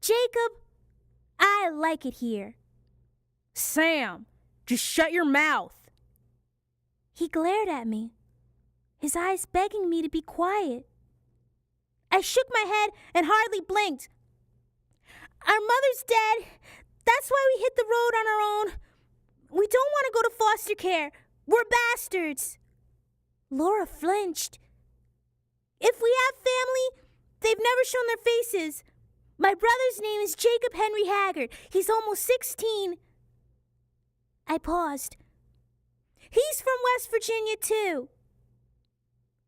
Jacob, I like it here. Sam, just shut your mouth. He glared at me, his eyes begging me to be quiet. I shook my head and hardly blinked. Our mother's dead. That's why we hit the road on our own. We don't want to go to foster care. We're bastards. Laura flinched. If we have family, they've never shown their faces. My brother's name is Jacob Henry Haggard. He's almost 16. I paused. He's from West Virginia, too.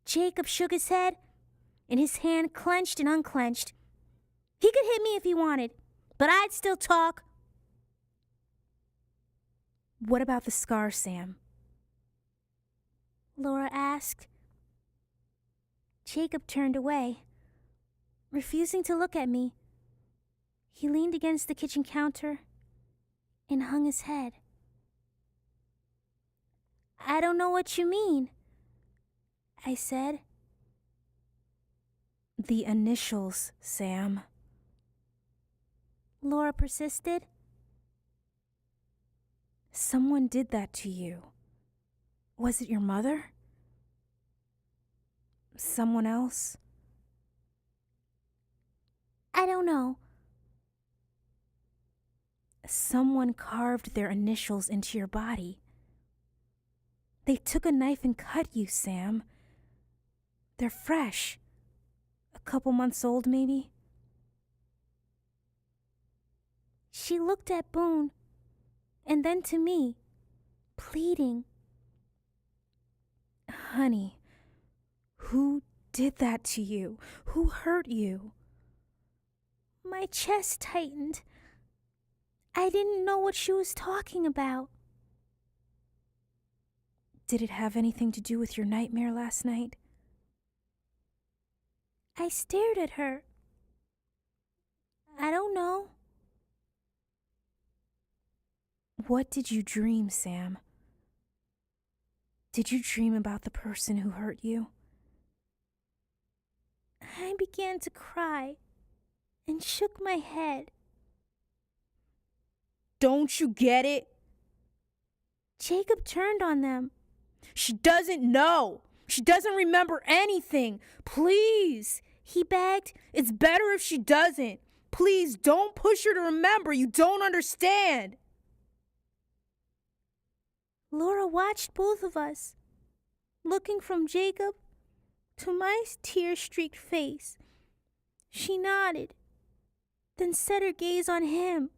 Jacob shook his head, and his hand clenched and unclenched. He could hit me if he wanted, but I'd still talk. What about the scar, Sam? Laura asked. Jacob turned away, refusing to look at me. He leaned against the kitchen counter and hung his head. I don't know what you mean, I said. The initials, Sam. Laura persisted. Someone did that to you. Was it your mother? Someone else? I don't know. Someone carved their initials into your body. They took a knife and cut you, Sam. They're fresh. A couple months old, maybe. She looked at Boone, and then to me, pleading. Honey, who did that to you? Who hurt you? My chest tightened. I didn't know what she was talking about. Did it have anything to do with your nightmare last night? I stared at her. I don't know. What did you dream, Sam? Did you dream about the person who hurt you? I began to cry and shook my head. Don't you get it? Jacob turned on them. She doesn't know. She doesn't remember anything. Please, he begged. It's better if she doesn't. Please don't push her to remember. You don't understand. Laura watched both of us, looking from Jacob to my tear-streaked face. She nodded, then set her gaze on him.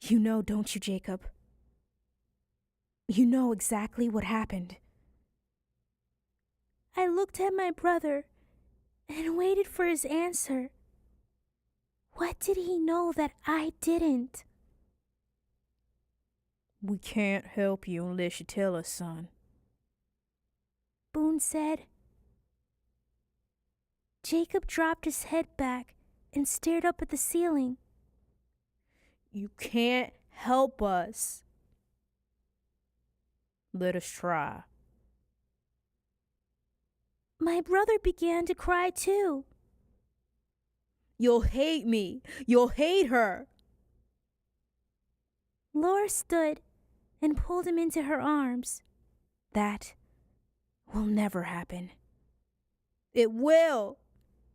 You know, don't you, Jacob? You know exactly what happened. I looked at my brother and waited for his answer. What did he know that I didn't? We can't help you unless you tell us, son. Boone said. Jacob dropped his head back and stared up at the ceiling. You can't help us. Let us try. My brother began to cry too. You'll hate me. You'll hate her. Laura stood and pulled him into her arms. That will never happen. It will,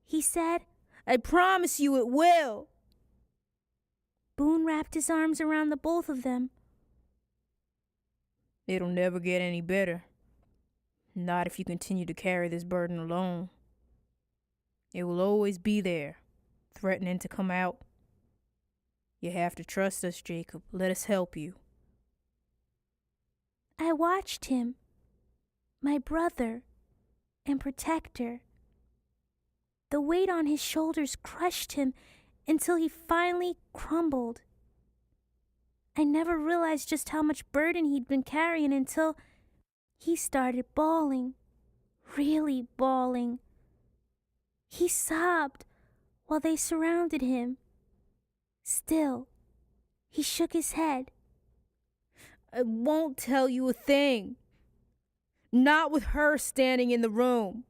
he said. I promise you it will. Boone wrapped his arms around the both of them. It'll never get any better. Not if you continue to carry this burden alone. It will always be there, threatening to come out. You have to trust us, Jacob. Let us help you. I watched him, my brother and protector. The weight on his shoulders crushed him until he finally crumbled. I never realized just how much burden he'd been carrying until he started bawling, really bawling. He sobbed while they surrounded him. Still, he shook his head. I won't tell you a thing. Not with her standing in the room.